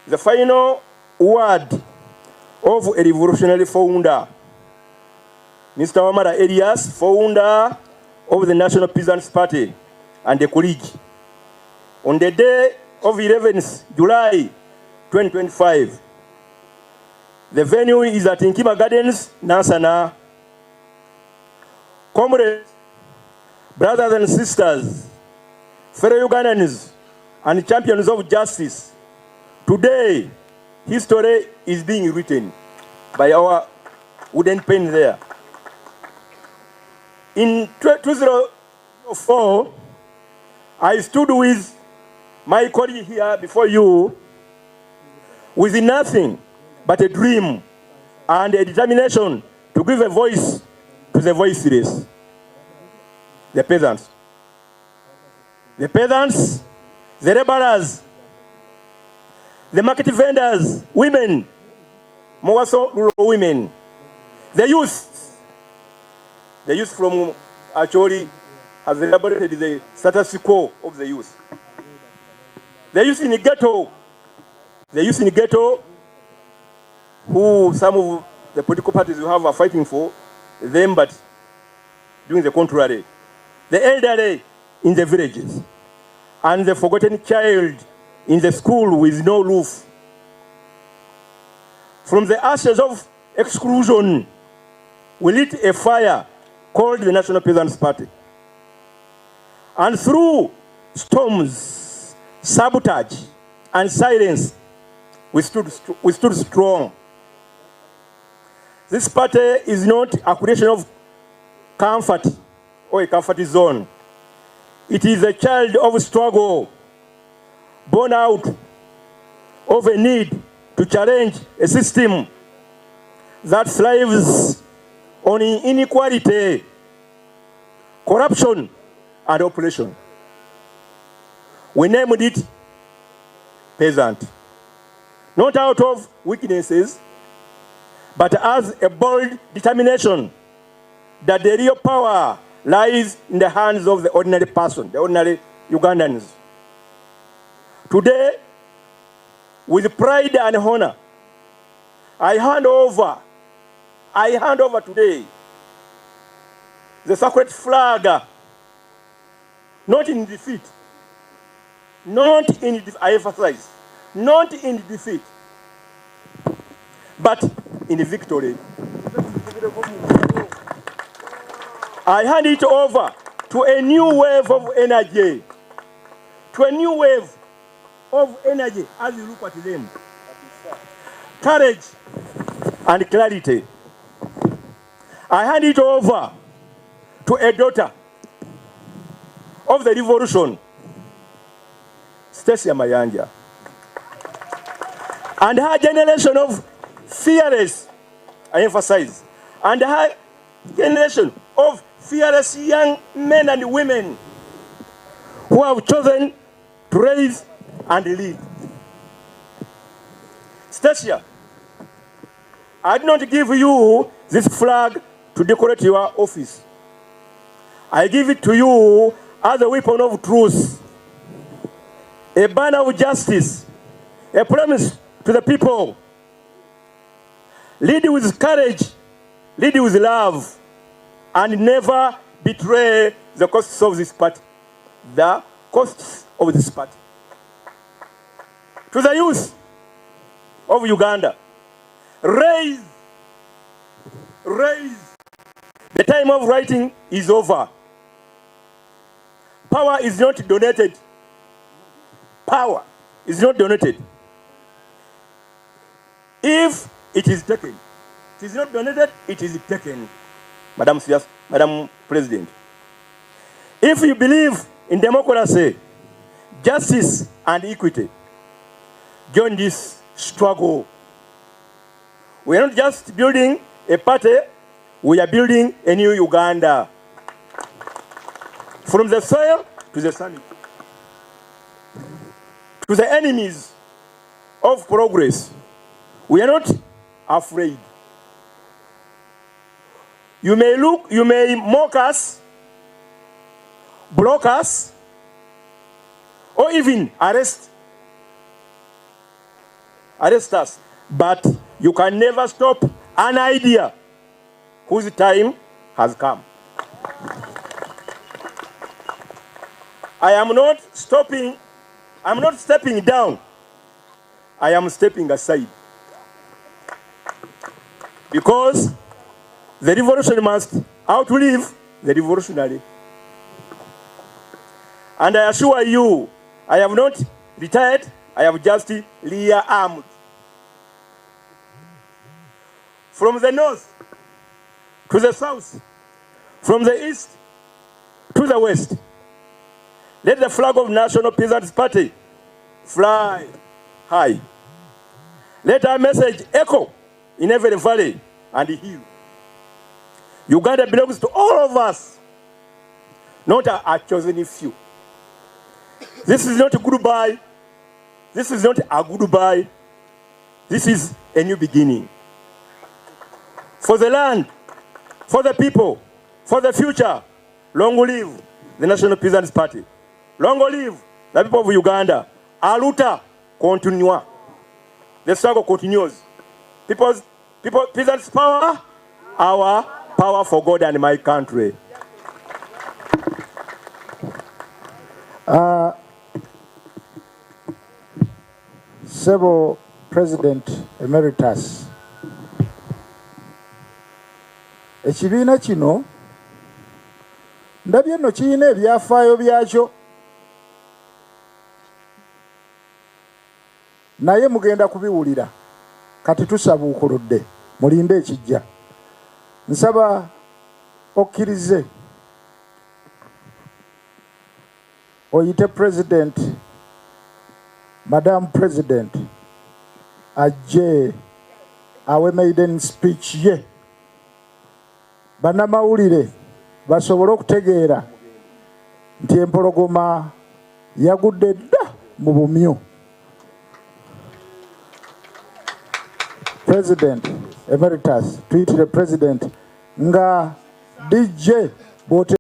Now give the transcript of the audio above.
the final word of a revolutionary founder, Mr. Wamala Elias, founder of the National Peasants Party and a colleague. On the day of 11th July 2025, the venue is at Nkima Gardens, Nansana. Comrades, brothers and sisters, fellow Ugandans and champions of justice, today history is being written by our wooden pen there. In 2004, I stood with my colleague here before you with nothing but a dream and a determination to give a voice to the voiceless, the peasants. The peasants, the laborers, the market vendors, women, more so rural women, the youth from actually has elaborated the status quo of the youth. The youth in the ghetto, who some of the political parties you have are fighting for them, but doing the contrary. The elderly in the villages, and the forgotten child in the school with no roof. From the ashes of exclusion, we lit a fire called the National Peasants Party. And through storms, sabotage, and silence, we stood strong. This party is not a creation of comfort or a comfort zone. It is a child of struggle, born out of a need to challenge a system that thrives on inequality, corruption, and oppression. We named it peasant, not out of weaknesses, but as a bold determination that the real power lies in the hands of the ordinary person, the ordinary Ugandans. Today, with pride and honor, I hand over today the sacred flag, not in defeat, I emphasize, not in defeat, but in victory. I hand it over to a new wave of energy, as you look at them. Courage and clarity. I hand it over to a daughter of the revolution, Stecia Mayanja, and her generation of fearless, I emphasize, and her generation of fearless young men and women who have chosen to raise and lead. Stecia, I did not give you this flag to decorate your office. I give it to you as a weapon of truth, a banner of justice, a promise to the people. Lead with courage, lead with love, and never betray the costs of this party. The costs of this party. To the youth of Uganda, raise. The time of writing is over. Power is not donated. Power is not donated. If it is taken, it is not donated, it is taken. Madam President, if you believe in democracy, justice, and equity, join this struggle. We are not just building a party, we are building a new Uganda. From the soil to the summit, to the enemies of progress, we are not afraid. You may mock us, block us, or even arrest. arrest us, but you can never stop an idea whose time has come. I am not stopping, I'm not stepping down, I am stepping aside. Because the revolution must outlive the revolutionary. And I assure you, I have not retired, I have just rearmed. From the north to the south, from the east to the west, let the flag of National Peasants Party fly high. Let our message echo in every valley and hill. Uganda belongs to all of us, not a chosen few. This is not a goodbye. This is not a goodbye. This is a new beginning. For the land, for the people, for the future, long live the National Peasants Party. Long live the people of Uganda. Aluta continua. The struggle continues. Peasants' power, our power for God and my country. Several President Emeritus. Ekibiina kino ndabye nno kirina ebyafaayo byakyo, naye mugenda kubiwulira. Kati tusabuukuludde, mulinde ekijja. Nsaba okkirize oyite President, Madam President, ajje awe maiden speech ye, bannamawulire basobole okutegeera nti empologoma yagudde dda mu bumyu. President Emeritus, tuyitire President nga DJ bote